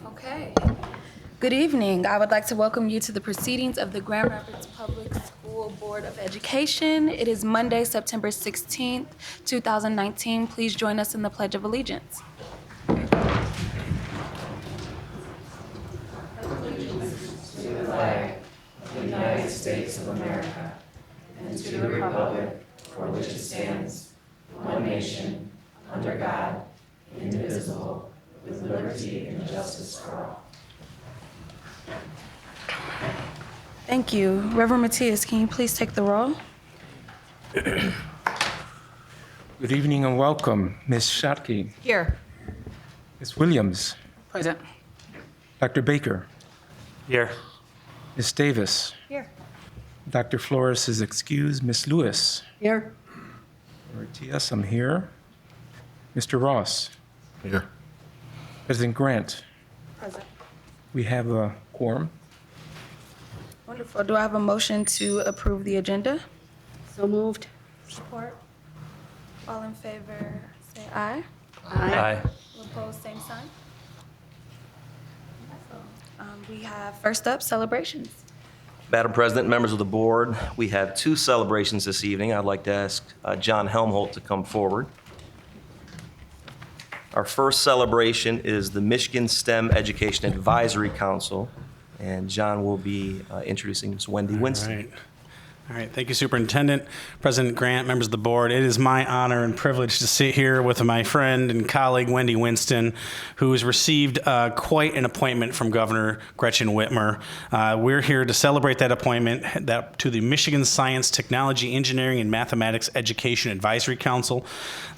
Okay. Good evening. I would like to welcome you to the proceedings of the Grand Rapids Public School Board of Education. It is Monday, September 16th, 2019. Please join us in the Pledge of Allegiance. Thank you. Reverend Matias, can you please take the roll? Good evening and welcome. Ms. Schottky, Here. Ms. Williams, Present. Dr. Baker, Here. Ms. Davis, Here. Dr. Flores is excused, Ms. Lewis, Here. Ortiz, I'm here, Mr. Ross, Here. President Grant. Present. We have a quorum. Wonderful. Do I have a motion to approve the agenda? So moved. Support. All in favor, say aye. Aye. All opposed, same sign. We have first up, celebrations. Madam President, members of the board, we have two celebrations this evening. I'd like to ask John Helmholt to come forward. Our first celebration is the Michigan STEM Education Advisory Council, and John will be introducing Ms. Wendy Winston. All right. Thank you, Superintendent, President Grant, members of the board. It is my honor and privilege to sit here with my friend and colleague, Wendy Winston, who has received quite an appointment from Governor Gretchen Whitmer. We're here to celebrate that appointment to the Michigan Science, Technology, Engineering, and Mathematics Education Advisory Council.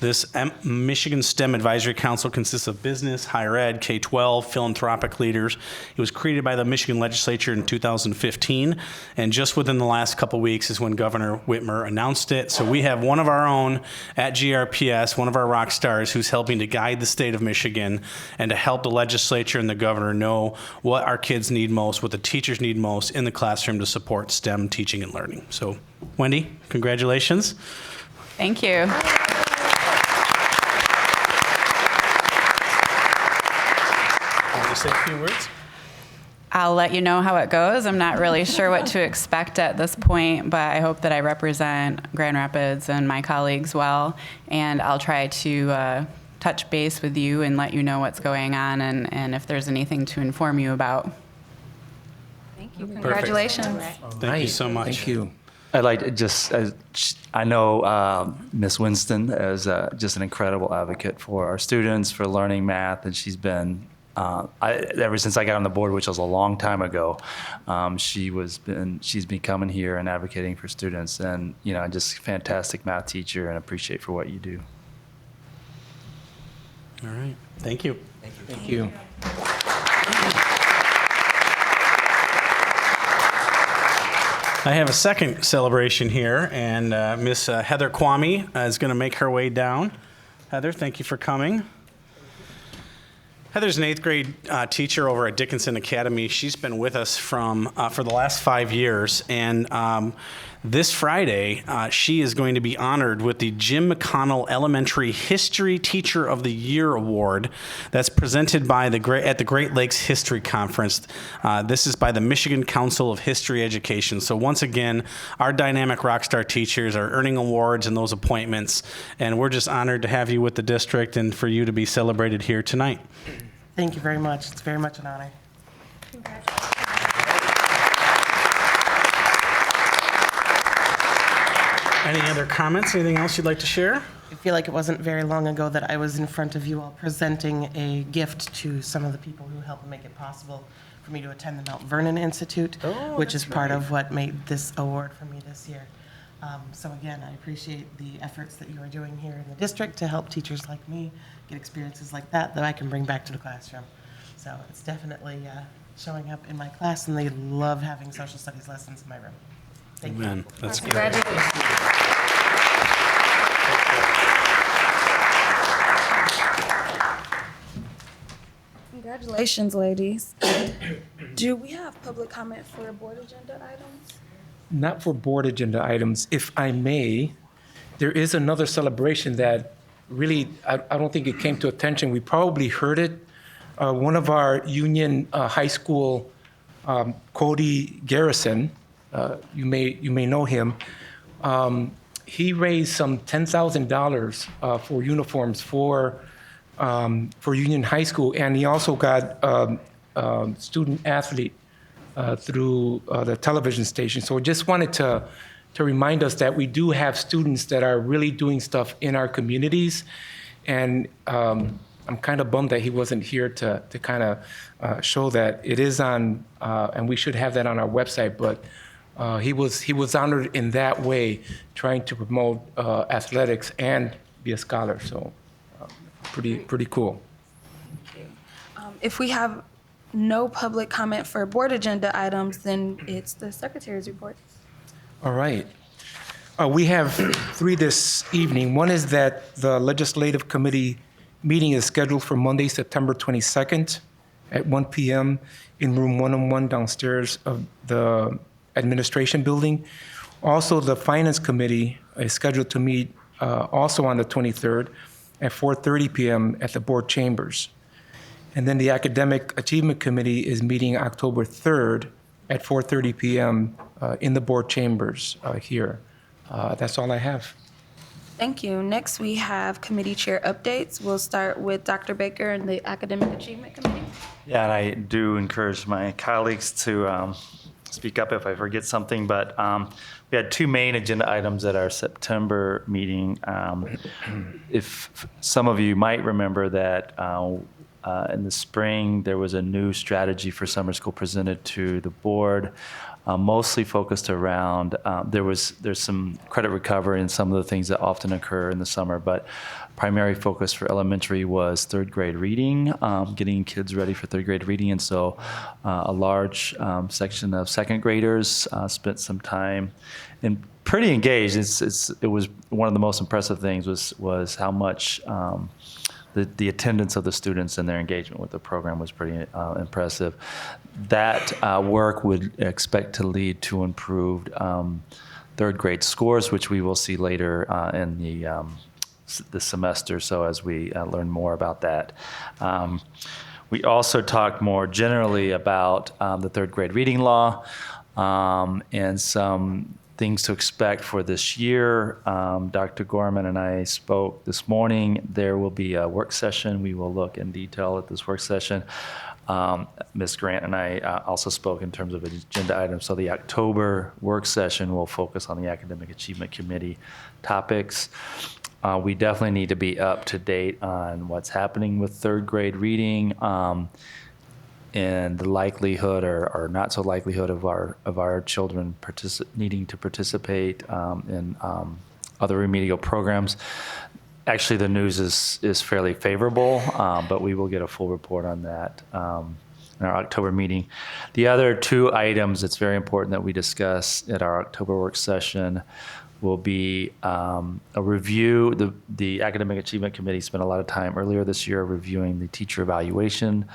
This Michigan STEM Advisory Council consists of business, higher ed, K-12, philanthropic leaders. It was created by the Michigan Legislature in 2015, and just within the last couple weeks is when Governor Whitmer announced it. So we have one of our own at GRPS, one of our rock stars, who's helping to guide the state of Michigan and to help the legislature and the governor know what our kids need most, what the teachers need most in the classroom to support STEM teaching and learning. So, Wendy, congratulations. Thank you. Want to say a few words? I'll let you know how it goes. I'm not really sure what to expect at this point, but I hope that I represent Grand Rapids and my colleagues well, and I'll try to touch base with you and let you know what's going on and if there's anything to inform you about. Thank you. Congratulations. Thank you so much. Thank you. I'd like to just, I know Miss Winston is just an incredible advocate for our students, for learning math, and she's been, ever since I got on the board, which was a long time ago, she's been coming here and advocating for students, and just a fantastic math teacher, and appreciate for what you do. All right. Thank you. Thank you. I have a second celebration here, and Miss Heather Kwame is going to make her way down. Heather, thank you for coming. Heather's an 8th grade teacher over at Dickinson Academy. She's been with us for the last 5 years, and this Friday she is going to be honored with the Jim McConnell Elementary History Teacher of the Year Award. That's presented by at the Great Lakes History Conference. This is by the Michigan Council of History Education. So once again, our dynamic rockstar teachers are earning awards and those appointments, and we're just honored to have you with the district and for you to be celebrated here tonight. Thank you very much. It's very much an honor. Any other comments? Anything else you'd like to share? I feel like it wasn't very long ago that I was in front of you all presenting a gift to some of the people who helped make it possible for me to attend the Mount Vernon Institute, which is part of what made this award for me this year. So again, I appreciate the efforts that you are doing here in the district to help teachers like me get experiences like that I can bring back to the classroom. So it's definitely showing up in my class, and they love having social studies lessons in my room. Thank you. Amen. That's good. Congratulations. Congratulations, ladies. Do we have public comment for board agenda items? Not for board agenda items. If I may, there is another celebration that really, I don't think it came to attention. We probably heard it one of our Union High School, Cody Garrison, you may know him. He raised some $10,000 for uniforms for Union High School, and he also got student athlete through the television station. So I just wanted to remind us that we do have students that are really doing stuff in our communities, and I'm kind of bummed that he wasn't here to kind of show that it is on, and we should have that on our website, but he was honored in that way, trying to promote athletics and be a scholar. So pretty cool. If we have no public comment for board agenda items, then it's the secretary's report. All right. We have 3 this evening. One is that the Legislative Committee meeting is scheduled for Monday, September 22nd at 1 p.m. in room 101 downstairs of the Administration Building. Also, the Finance Committee is scheduled to meet also on the 23rd at 4:30 p.m. at the board chambers. And then the Academic Achievement Committee is meeting October 3rd at 4:30 p.m. In the board chambers here. That's all I have. Thank you. Next, we have committee chair updates. We'll start with Dr. Baker and the Academic Achievement Committee. Yeah, and I do encourage my colleagues to speak up if I forget something, but we had 2 main agenda items at our September meeting. If some of you might remember that in the spring, there was a new strategy for summer school presented to the board, mostly focused around, there's some credit recovery and some of the things that often occur in the summer, but primary focus for elementary was 3rd grade reading, getting kids ready for 3rd grade reading. And so a large section of 2nd graders spent some time and pretty engaged. It was one of the most impressive things was how much the attendance of the students and their engagement with the program was pretty impressive. That work would expect to lead to improved 3rd grade scores, which we will see later in the semester, so as we learn more about that. We also talked more generally about the 3rd grade reading law and some things to expect for this year. Dr. Gorman and I spoke this morning. There will be a work session. We will look in detail at this work session. Ms. Grant and I also spoke in terms of agenda items. So the October work session will focus on the Academic Achievement Committee topics. We definitely need to be up to date on what's happening with 3rd grade reading, and the likelihood or not so likelihood of our children needing to participate in other remedial programs. Actually, the news is fairly favorable, but we will get a full report on that in our October meeting. The other 2 items that's very important that we discuss at our October work session will be a review. The Academic Achievement Committee spent a lot of time earlier this year reviewing the teacher evaluation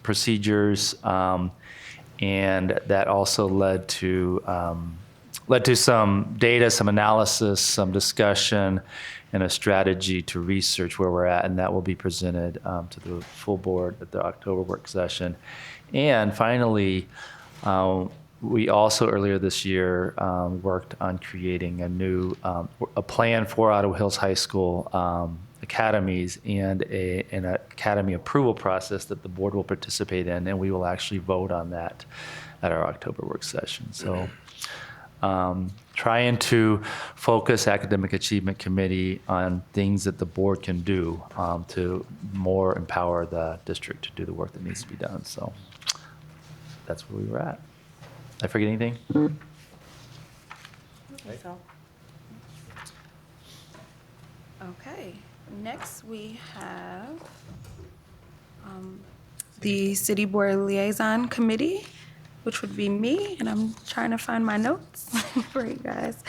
procedures, and that also led to some data, some analysis, some discussion, and a strategy to research where we're at, and that will be presented to the full board at the October work session. And finally, we also earlier this year worked on creating a plan for Ottawa Hills High School academies and an academy approval process that the board will participate in, and we will actually vote on that at our October work session. So trying to focus Academic Achievement Committee on things that the board can do to more empower the district to do the work that needs to be done. So that's where we were at. Did I forget anything? Okay, next we have the City Board Liaison Committee, which would be me, and I'm trying to find my notes for you guys.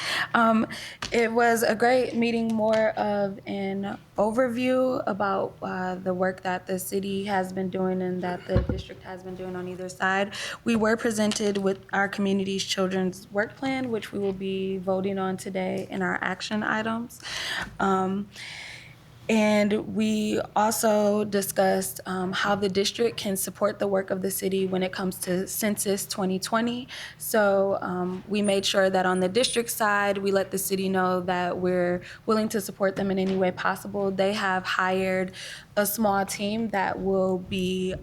It was a great meeting, more of an overview about the work that the city has been doing and that the district has been doing on either side. We were presented with our community's children's work plan, which we will be voting on today in our action items. And we also discussed how the district can support the work of the city when it comes to Census 2020. So we made sure that on the district side, we let the city know that we're willing to support them in any way possible. They have hired a small team that will be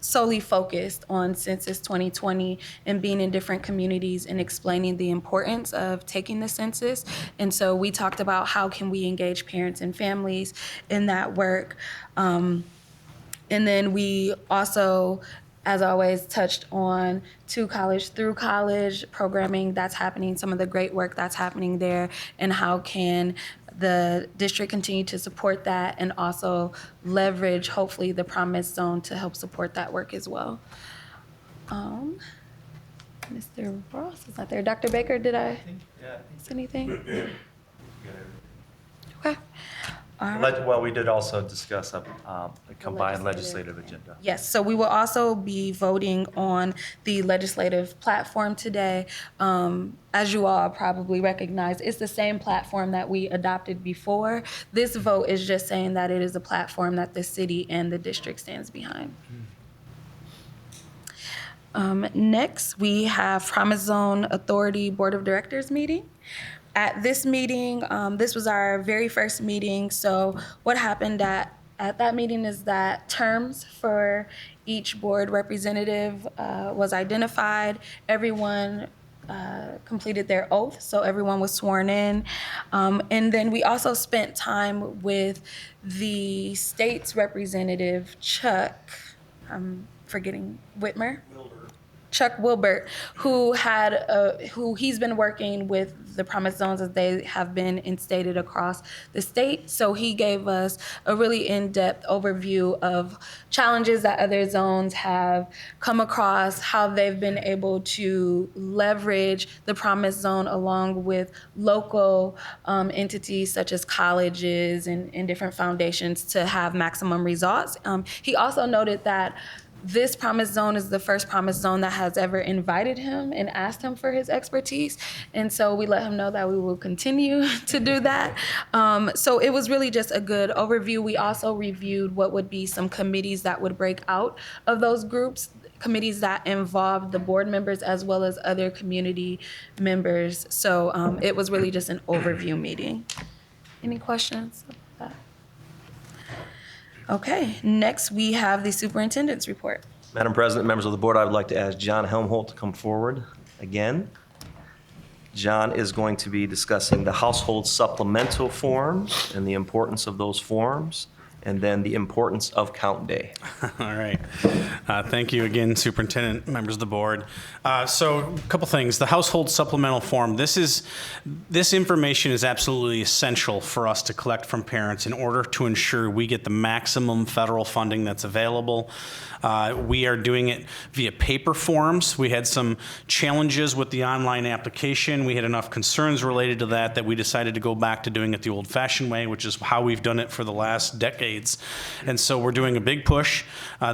solely focused on Census 2020 and being in different communities and explaining the importance of taking the census. And so we talked about how can we engage parents and families in that work. And then we also, as always, touched on To College Through College programming that's happening, some of the great work that's happening there, and how can the district continue to support that and also leverage, hopefully, the Promise Zone to help support that work as well. Mr. Ross is not there. Dr. Baker, did I miss anything? Okay. All right. Well, we did also discuss a combined legislative agenda. Yes, so we will also be voting on the legislative platform today. As you all probably recognize, it's the same platform that we adopted before. This vote is just saying that it is a platform that the city and the district stands behind. Next, we have Promise Zone Authority Board of Directors meeting. At this meeting, this was our very first meeting, so what happened at that meeting is that terms for each board representative was identified. Everyone completed their oath, so everyone was sworn in. And then we also spent time with the state's representative, Chuck, I'm forgetting, Chuck Wilbert, who he's been working with the Promise Zones as they have been instated across the state. So he gave us a really in-depth overview of challenges that other zones have come across, how they've been able to leverage the Promise Zone along with local entities such as colleges and different foundations to have maximum results. He also noted that this Promise Zone is the first Promise Zone that has ever invited him and asked him for his expertise. And so we let him know that we will continue to do that. So it was really just a good overview. We also reviewed what would be some committees that would break out of those groups, committees that involved the board members as well as other community members. So it was really just an overview meeting. Any questions about that? Okay, next we have the superintendent's report. Madam President, members of the board, I would like to ask John Helmholt to come forward again. John is going to be discussing the household supplemental forms and the importance of those forms, and then the importance of count day. All right. Thank you again, Superintendent, members of the board. So a couple things. The household supplemental form, this information is absolutely essential for us to collect from parents in order to ensure we get the maximum federal funding that's available. We are doing it via paper forms. We had some challenges with the online application. We had enough concerns related to that we decided to go back to doing it the old-fashioned way, which is how we've done it for the last decades. And so we're doing a big push.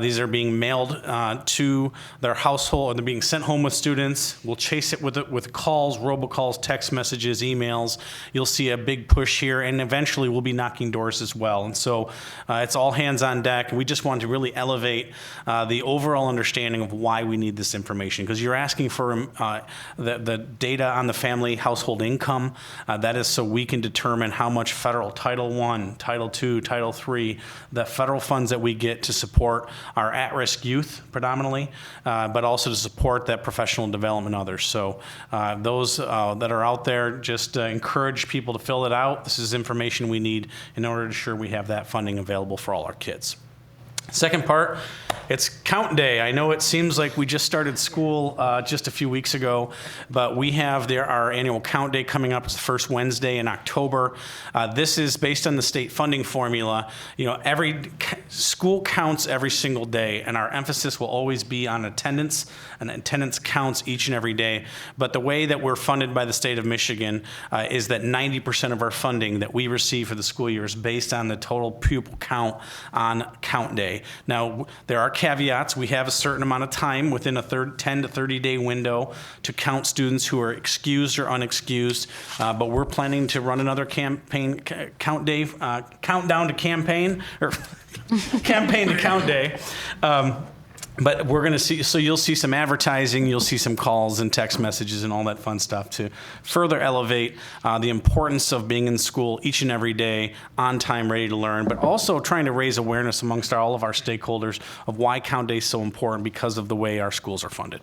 These are being mailed to their household, or they're being sent home with students. We'll chase it with calls, robocalls, text messages, emails. You'll see a big push here, and eventually we'll be knocking doors as well. And so it's all hands on deck. We just want to really elevate the overall understanding of why we need this information, because you're asking for the data on the family household income. That is so we can determine how much federal Title I, Title II, Title III, the federal funds that we get to support our at-risk youth predominantly, but also to support that professional development and others. So those that are out there, just encourage people to fill it out. This is information we need in order to ensure we have that funding available for all our kids. Second part, it's count day. I know it seems like we just started school just a few weeks ago, but we have our annual count day coming up. It's the first Wednesday in October. This is based on the state funding formula. You know, every school counts every single day, and our emphasis will always be on attendance, and attendance counts each and every day. But the way that we're funded by the state of Michigan is that 90% of our funding that we receive for the school year is based on the total pupil count on count day. Now, there are caveats. We have a certain amount of time within a 10 to 30 day window to count students who are excused or unexcused. But we're planning to run another campaign countdown to campaign or campaign to count day. But we're going to see, so you'll see some advertising, you'll see some calls and text messages and all that fun stuff to further elevate the importance of being in school each and every day, on time, ready to learn, but also trying to raise awareness amongst all of our stakeholders of why Count Day is so important because of the way our schools are funded.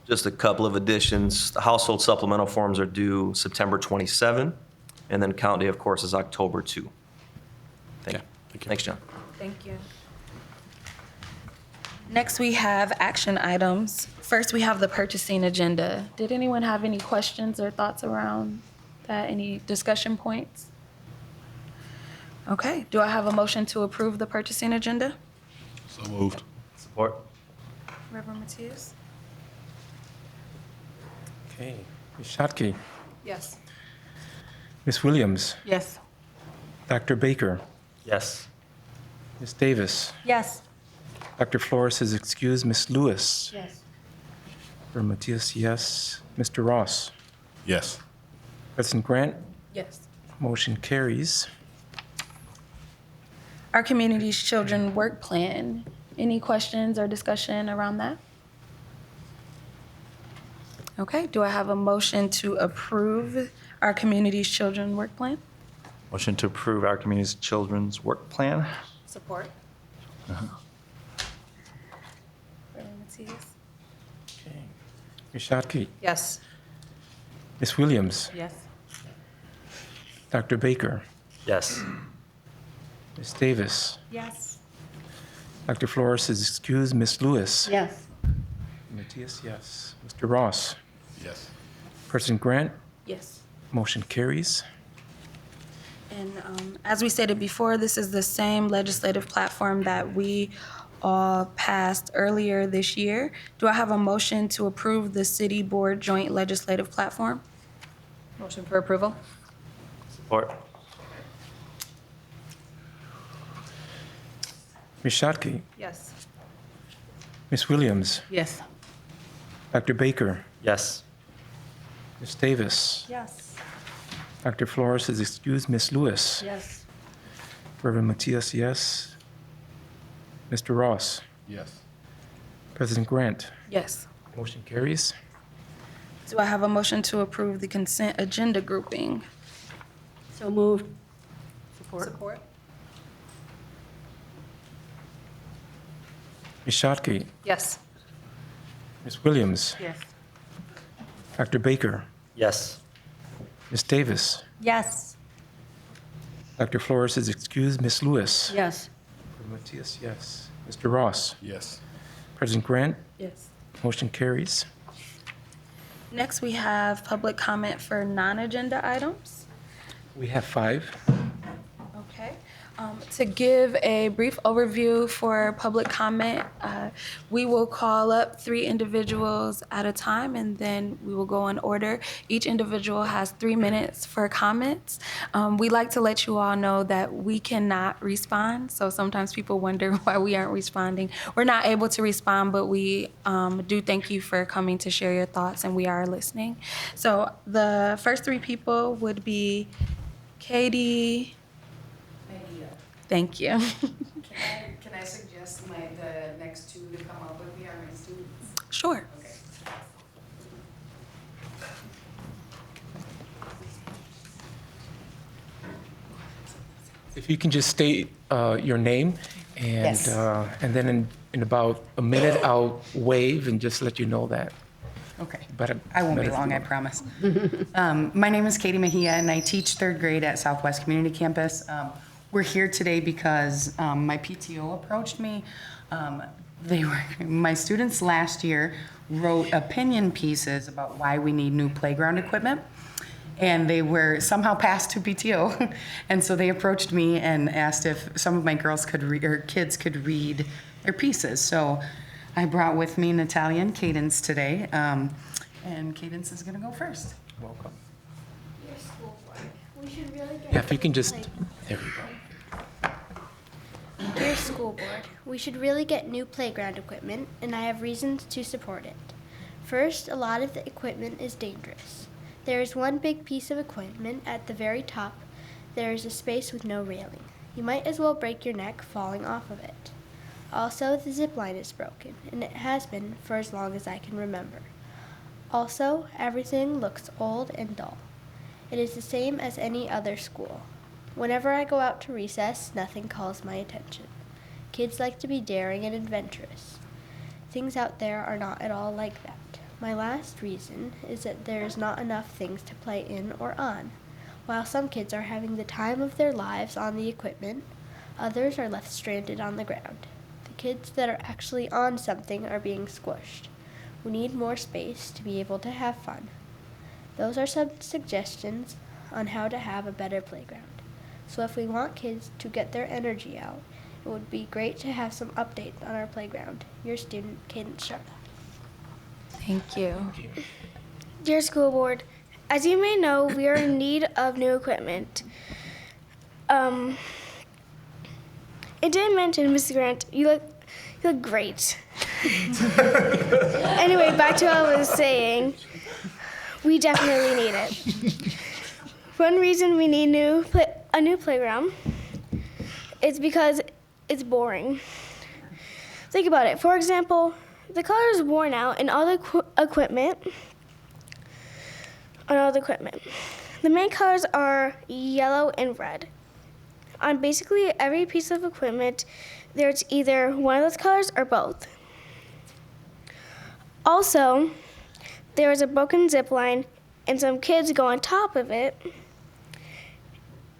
Just a couple of additions. The household supplemental forms are due September 27, and then Count Day, of course, is October 2. Okay, thank you. Thanks, John. Thank you. Next, we have action items. First, we have the purchasing agenda. Did anyone have any questions or thoughts around that? Any discussion points? Okay, do I have a motion to approve the purchasing agenda? So moved. Support. Reverend Matias? Okay. Ms. Shotke, Yes. Ms. Williams, Yes. Dr. Baker, Yes. Ms. Davis, Yes. Dr. Flores is excused, Ms. Lewis, Yes. Reverend Matias, yes, Mr. Ross, Yes. President Grant, Yes. motion carries. Our community's children work plan. Any questions or discussion around that? Okay, do I have a motion to approve our community's children work plan? Motion to approve our community's children's work plan. Support. Reverend Matias? Okay. Ms. Shotke, Yes. Ms. Williams, Yes. Dr. Baker, Yes. Ms. Davis, Yes. Dr. Flores is excused, Ms. Lewis. Yes. Matias, yes. Mr. Ross, Yes. President Grant, Yes. motion carries. And as we stated before, this is the same legislative platform that we all passed earlier this year. Do I have a motion to approve the City Board Joint Legislative Platform? Motion for approval. Support. Ms. Shotke, Yes. Ms. Williams, Yes. Dr. Baker, Yes. Ms. Davis, Yes. Dr. Flores is excused, Ms. Lewis. Yes. Reverend Matias, yes. Mr. Ross, Yes. President Grant, Yes. motion carries. Do I have a motion to approve the consent agenda grouping? So moved. Support. Ms. Shotke, Yes. Ms. Williams, Yes. Dr. Baker, Yes. Ms. Davis, Yes. Dr. Flores is excused, Ms. Lewis. Yes. Reverend Matias, yes. Mr. Ross, Yes. President Grant, Yes. motion carries. Next, we have public comment for non-agenda items. We have 5. Okay. To give a brief overview for public comment, we will call up 3 individuals at a time, and then we will go in order. Each individual has 3 minutes for comments. We like to let you all know that we cannot respond, so sometimes people wonder why we aren't responding. We're not able to respond, but we do thank you for coming to share your thoughts, and we are listening. So the first 3 people would be Katie. Thank you. Can I suggest the next 2 to come up with me are my students? Sure. Okay. If you can just state your name, and Yes. and then in about a minute, I'll wave and just let you know that. Okay. But I won't be but if long, you I want. promise. My name is Katie Mejia, and I teach 3rd grade at Southwest Community Campus. We're here today because my PTO approached me. My students last year wrote opinion pieces about why we need new playground equipment. And they were somehow passed to PTO. And so they approached me and asked if some of my girls could read, or kids could read their pieces. So I brought with me Natalia and Cadence today. And Cadence is gonna go first. Welcome. Your schoolwork. We should really get. Yeah, if you can just, there we go. Dear School Board, we should really get new playground equipment, and I have reasons to support it. First, a lot of the equipment is dangerous. There is one big piece of equipment at the very top. There is a space with no railing. You might as well break your neck falling off of it. Also, the zip line is broken, and it has been for as long as I can remember. Also, everything looks old and dull. It is the same as any other school. Whenever I go out to recess, nothing calls my attention. Kids like to be daring and adventurous. Things out there are not at all like that. My last reason is that there is not enough things to play in or on. While some kids are having the time of their lives on the equipment, others are left stranded on the ground. The kids that are actually on something are being squished. We need more space to be able to have fun. Those are some suggestions on how to have a better playground. So if we want kids to get their energy out, it would be great to have some updates on our playground. Your student, Cadence Sharp. Thank you. Dear School Board, as you may know, we are in need of new equipment. It didn't mention, Mrs. Grant, you look great. Anyway, back to what I was saying. We definitely need it. One reason we need a new playground is because it's boring. Think about it. For example, the color is worn out in all the equipment. The main colors are yellow and red. On basically every piece of equipment, there's either one of those colors or both. Also, there is a broken zip line, and some kids go on top of it.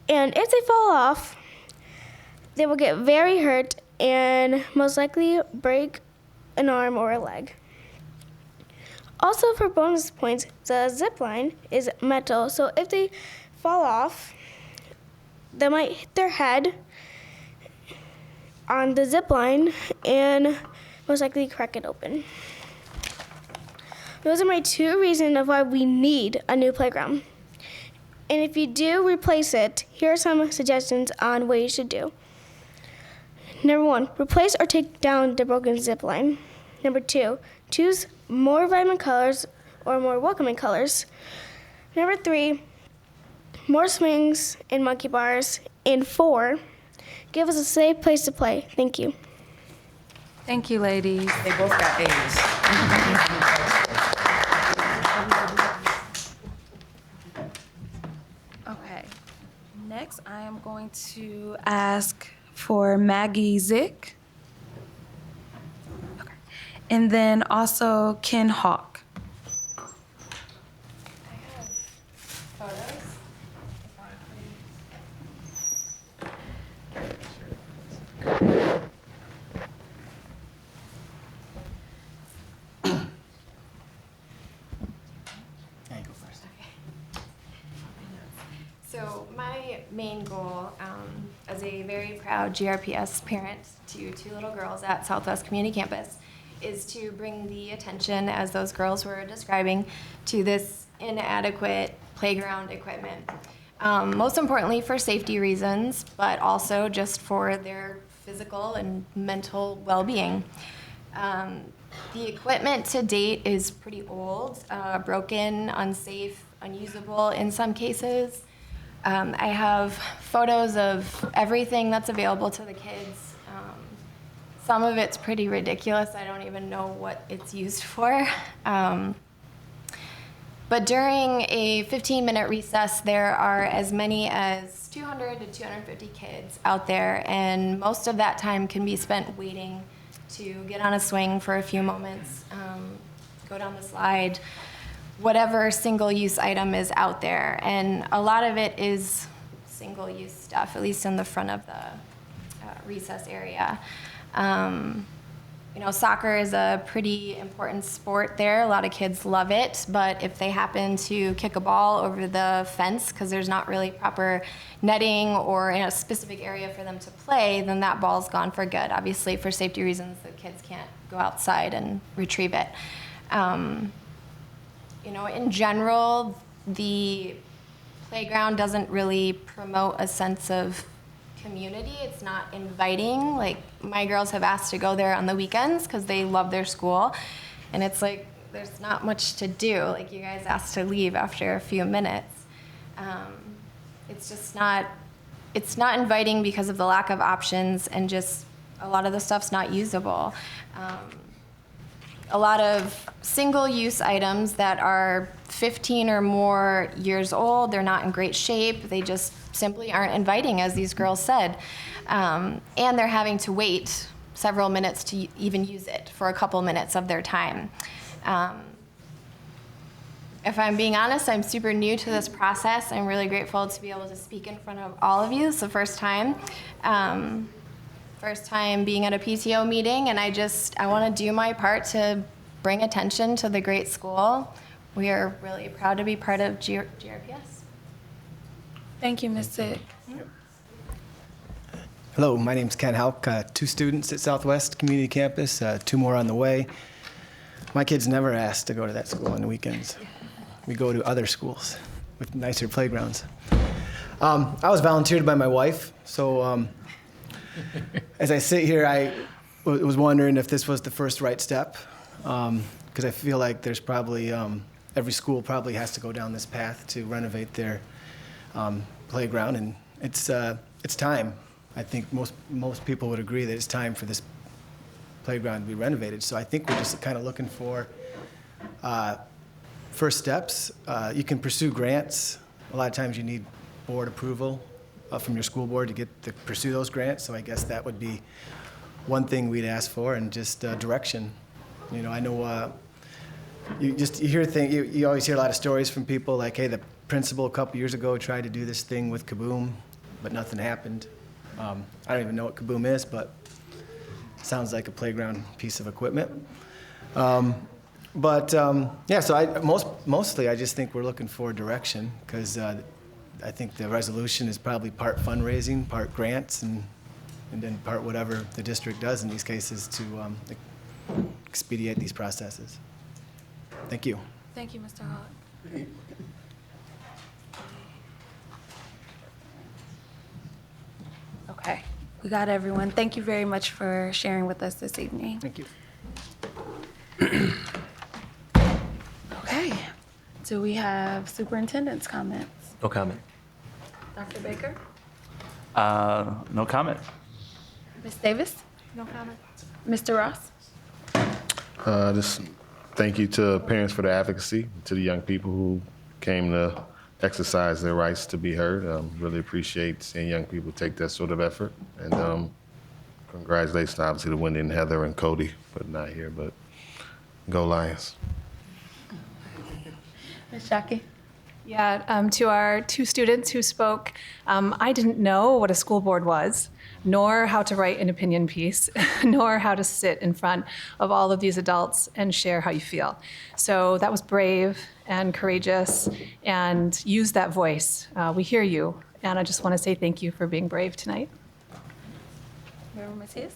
And if they fall off, they will get very hurt and most likely break an arm or a leg. Also, for bonus points, the zip line is metal, so if they fall off, they might hit their head on the zip line and most likely crack it open. Those are my two reasons of why we need a new playground. And if you do replace it, here are some suggestions on what you should do. Number 1, replace or take down the broken zip line. Number 2, choose more vibrant colors or more welcoming colors. Number 3, more swings and monkey bars. And 4, give us a safe place to play. Thank you. Thank you, ladies. They both got A's. Okay. Next, I am going to ask for Maggie Zick. Okay. And then also Ken Hawk. So my main goal as a very proud GRPS parent to 2 little girls at Southwest Community Campus is to bring the attention, as those girls were describing, to this inadequate playground equipment. Most importantly for safety reasons, but also just for their physical and mental well-being. The equipment to date is pretty old, broken, unsafe, unusable in some cases. I have photos of everything that's available to the kids. Some of it's pretty ridiculous. I don't even know what it's used for. But during a 15-minute recess, there are as many as 200 to 250 kids out there, and most of that time can be spent waiting to get on a swing for a few moments, go down the slide, whatever single-use item is out there. And a lot of it is single-use stuff, at least in the front of the recess area. You know, soccer is a pretty important sport there. A lot of kids love it, but if they happen to kick a ball over the fence because there's not really proper netting or in a specific area for them to play, then that ball's gone for good. Obviously, for safety reasons, the kids can't go outside and retrieve it. You know, in general, the playground doesn't really promote a sense of community. It's not inviting. Like, my girls have asked to go there on the weekends because they love their school. And it's like, there's not much to do. Like, you guys asked to leave after a few minutes. It's just not, it's not inviting because of the lack of options, and just a lot of the stuff's not usable. A lot of single-use items that are 15 or more years old, they're not in great shape. They just simply aren't inviting, as these girls said. And they're having to wait several minutes to even use it for a couple minutes of their time. If I'm being honest, I'm super new to this process. I'm really grateful to be able to speak in front of all of you. It's the first time. First time being at a PTO meeting, and I want to do my part to bring attention to the great school. We are really proud to be part of GRPS. Thank you, Ms. Sick. Hello, my name's Ken Hauk, 2 students at Southwest Community Campus, 2 more on the way. My kids never asked to go to that school on the weekends. We go to other schools with nicer playgrounds. I was volunteered by my wife, so as I sit here, I was wondering if this was the first right step, because I feel like there's probably, every school probably has to go down this path to renovate their playground, and it's time. I think most people would agree that it's time for this playground to be renovated. So I think we're just kind of looking for first steps. You can pursue grants. A lot of times you need board approval from your school board to get to pursue those grants. So I guess that would be one thing we'd ask for, and just direction. You know, I know you hear things. You always hear a lot of stories from people like, hey, the principal a couple years ago tried to do this thing with Kaboom, but nothing happened. I don't even know what Kaboom is, but it sounds like a playground piece of equipment. Yeah, so mostly I just think we're looking for direction, because I think the resolution is probably part fundraising, part grants, and then part whatever the district does in these cases to expedite these processes. Thank you. Thank you, Mr. Hawk. Okay, we got everyone. Thank you very much for sharing with us this evening. Thank you. Okay, do we have superintendent's comments? No comment. Dr. Baker? No comment. Ms. Davis? No comment. Mr. Ross? Just thank you to parents for the advocacy, to the young people who came to exercise their rights to be heard. Really appreciate seeing young people take that sort of effort. And congratulations, obviously, to Wendy and Heather and Cody for not here, but go Lions. Ms. Shockey? Yeah, to our 2 students who spoke, I didn't know what a school board was, nor how to write an opinion piece, nor how to sit in front of all of these adults and share how you feel. So that was brave and courageous, and use that voice. We hear you, and I just want to say thank you for being brave tonight. Member Macias?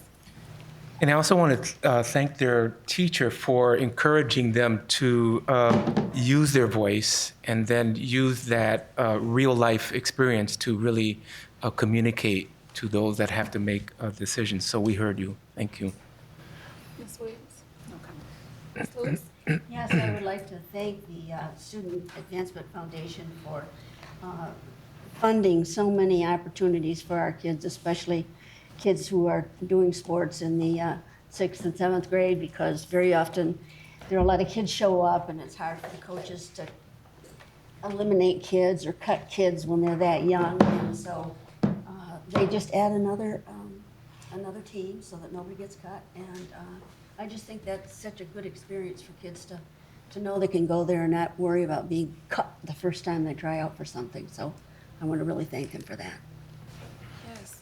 And I also want to thank their teacher for encouraging them to use their voice, and then use that real-life experience to really communicate to those that have to make decisions. So we heard you. Thank you. Ms. Williams? No comment. Ms. Lewis? Yes, I would like to thank the Student Advancement Foundation for funding so many opportunities for our kids, especially kids who are doing sports in the 6th and 7th grade, because very often there are a lot of kids show up, and it's hard for the coaches to eliminate kids or cut kids when they're that young. And so they just add another team so that nobody gets cut. And I just think that's such a good experience for kids to know they can go there and not worry about being cut the first time they try out for something. So I want to really thank them for that. Yes.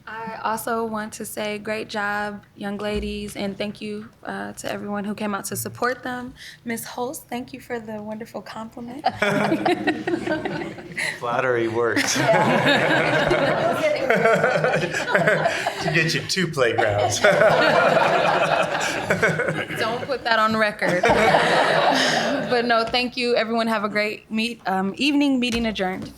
I also want to say great job, young ladies, and thank you to everyone who came out to support them. Ms. Holst, thank you for the wonderful compliment. Flattery works. To get you 2 playgrounds. Don't put that on record. But no, thank you. Everyone have a great evening. Meeting adjourned.